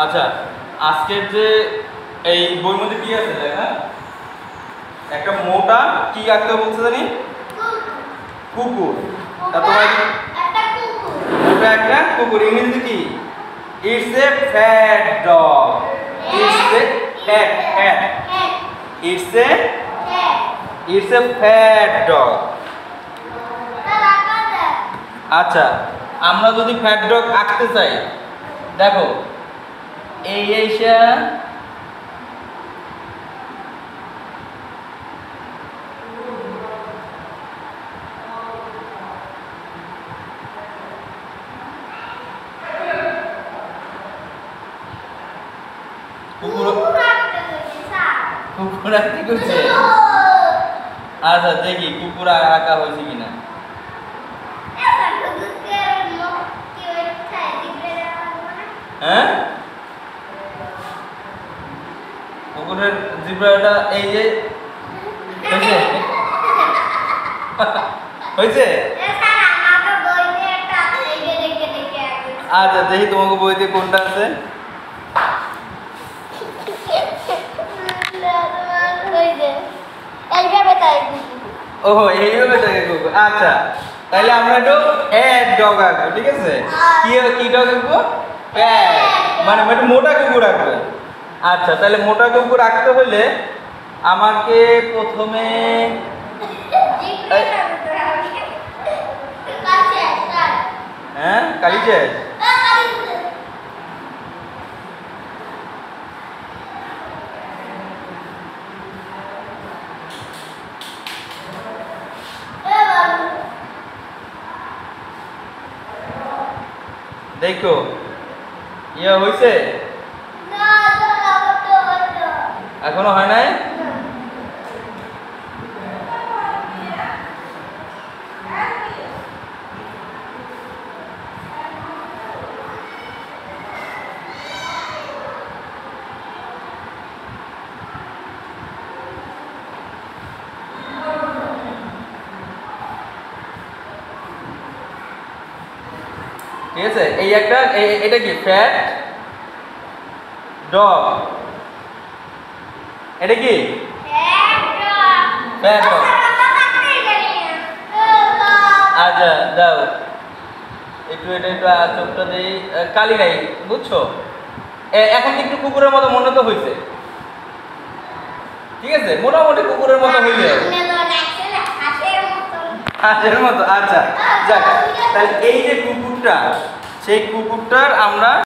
আচ্ছা, আজকের যে এই বইয়ের মধ্যে কি আছে দেখা, একটা মোটা কি আঁকতে বলছে জানি, কুকুর। তা তোমার মোটা একটা কুকুর, ইংরেজিতে কি? It's a fat dog. It's a fat fat it's a fat dog. আচ্ছা, আমরা যদি ফ্যাট ডগ আঁকতে চাই, দেখো এই এইসা কুকুর আঁকতে করছে। আচ্ছা দেখি কুকুর আঁকা হয়েছে কিনা। হ্যাঁ, কুকুরের জিব্রাটা এই যে হয়েছে হয়েছে। আচ্ছা দেখি তোমাকে বইতে কোনটা আছে। ওহো এইভাবে থাকে কুকুর। আচ্ছা তাহলে আমরা একটু ফ্যাট ডগ আঁকবো, ঠিক আছে? কি ডগ আঁকবো? ফ্যাট, মানে একটু মোটা কুকুর আঁকবো। আচ্ছা তাহলে মোটা কুকুর আঁকতে হলে আমাকে প্রথমে হ্যাঁ কালি শেষ। দেখো ইয়া হইছে, এখনো হয় নাই। ঠিক আছে, এই একটা এটা কি ফ্যাট ডগ, এটা কি ফ্যাট ডগ। আচ্ছা দাও একটু, এটা একটু চোখটা দিই, কালি নাই বুঝছো। এখন একটু কুকুরের মতো মনে তো হয়েছে, ঠিক আছে, মোটামুটি কুকুরের মতো হইলে হাঁসের মতো। আচ্ছা যাক, তাহলে এই যে কুকুরটা, সেই কুকুরটার আমরা